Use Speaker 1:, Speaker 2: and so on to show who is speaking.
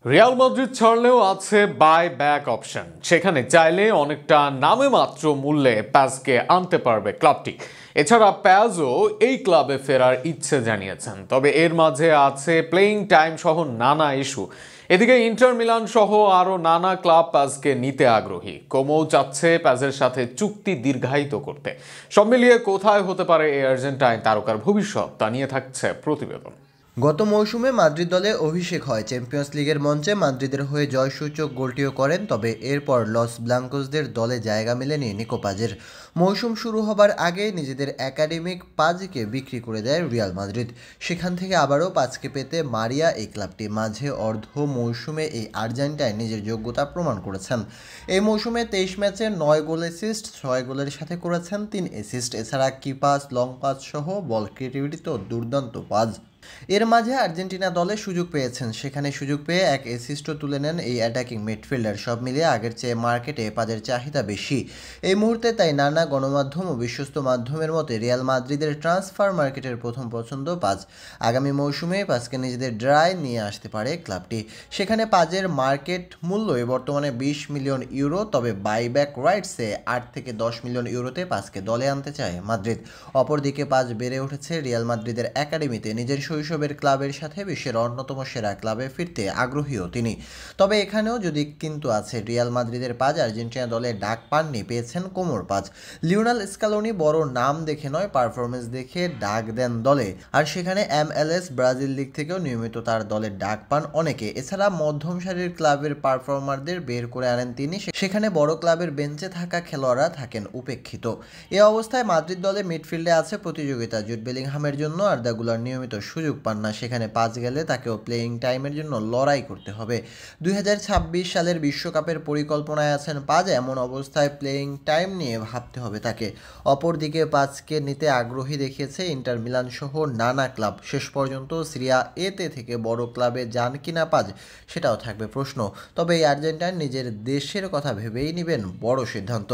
Speaker 1: Real Madrid ছাড়লেও আছে by back option. সেখানে চাইলে অনেকটা নামে মাত্র মূল্যে প্যাজকে আনতে পারবে ক্লাবটি। এছাড়া প্যাজও এই ক্লাবে ফেরার ইচ্ছে জানিয়েছেন, তবে এর মাঝে আছে প্লেইং টাইম সহ নানা ইস্যু। এদিকে ইন্টার মিলান সহ আরও নানা ক্লাব প্যাজকে নিতে আগ্রহী। কোমো চাচ্ছে প্যাজের সাথে চুক্তি দীর্ঘায়িত করতে। সব মিলিয়ে কোথায় হতে পারে এই আর্জেন্টাইন তারকার ভবিষ্যৎ, তা নিয়ে থাকছে প্রতিবেদন।
Speaker 2: গত মৌসুমে মাদ্রিদ দলে অভিষেক হয়, চ্যাম্পিয়ন্স লিগের মঞ্চে মাদ্রিদের হয়ে জয়সূচক গোলটিও করেন। তবে এরপর লস ব্লাঙ্কোসদের দলে জায়গা মেলেনি নিকো পাজের। মৌসুম শুরু হবার আগে নিজেদের একাডেমিক পাজকে বিক্রি করে দেয় রিয়াল মাদ্রিদ। সেখান থেকে আবারও পাজকে পেতে মারিয়া এই ক্লাবটি। মাঝে অর্ধ মৌসুমে এই আর্জেন্টাইন নিজের যোগ্যতা প্রমাণ করেছেন। এই মৌসুমে 23 ম্যাচে 9 গোল অ্যাসিস্ট, 6 গোলের সাথে করেছেন 3 অ্যাসিস্ট। এছাড়া কি পাস, লং পাস সহ বল ক্রিয়েটিভিটিতেও দুর্দান্ত পাস। এর মাঝে আর্জেন্টিনা দলে সুযোগ পেয়েছেন, সেখানে সুযোগ পেয়ে এক অ্যাসিস্টও তুলে নেন এই অ্যাটাকিং মিডফিল্ডার। সব মিলিয়ে আগের চেয়ে মার্কেটে পাজের চাহিদা বেশি এই মুহূর্তে। তাই নানা গণমাধ্যম ও বিশ্বস্ত মাধ্যমের মতে রিয়াল মাদ্রিদের ট্রান্সফার মার্কেটের প্রথম পছন্দ পাজ। আগামী মৌসুমে পাজকে নিজেদের ড্রাই নিয়ে আসতে পারে ক্লাবটি। সেখানে পাজের মার্কেট মূল্য বর্তমানে 20 মিলিয়ন ইউরো। তবে বাইব্যাক রাইটসে 8 থেকে 10 মিলিয়ন ইউরোতে পাজকে দলে আনতে চায় মাদ্রিদ। অপরদিকে পাজ বেড়ে উঠেছে রিয়াল মাদ্রিদের একাডেমিতে। নিজের শৈশবের ক্লাবের সাথে বিশ্বের অন্যতম সেরা ক্লাবে ফিরতে আগ্রহীও তিনি। তবে এখানেও যদি কিন্তু আছে, রিয়াল মাদ্রিদের পাজ আর্জেন্টিনা দলে ডাক পাননি, পেয়েছেন কোমোর পাজ। লিওনেল স্ক্যালোনি বড় নাম দেখে নয়, পারফরমেন্স দেখে ডাক দেন দলে। আর সেখানে MLS ব্রাজিল লিগ থেকেও নিয়মিত তার দলের ডাক পান অনেকে। এছাড়া মধ্যম সারির ক্লাবের পারফর্মারদের বের করে আনেন তিনি। সেখানে বড় ক্লাবের বেঞ্চে থাকা খেলোয়াড়রা থাকেন উপেক্ষিত। এ অবস্থায় মাদ্রিদ দলে মিডফিল্ডে আছে প্রতিযোগিতা। জুড বেলিংহামের জন্য আর্দা গুলার নিয়মিত সুযোগ পান না। সেখানে পাজ গেলে তাকেও প্লেয়িং টাইমের জন্য লড়াই করতে হবে। 2026 সালের বিশ্বকাপের পরিকল্পনায় আছেন পাজ। এমন অবস্থায় প্লেয়িং টাইম নিয়ে ভাবতে হবে তাকে। অপরদিকে পাজকে নিতে আগ্রহী দেখিয়েছে ইন্টার মিলান সহ নানা ক্লাব। শেষ পর্যন্ত সিরিয়া এতে থেকে বড় ক্লাবে যান কিনা পাজ, সেটাও থাকবে প্রশ্ন। তবে এই আর্জেন্টাইন নিজের দেশের কথা ভেবেই নেবেন বড় সিদ্ধান্ত।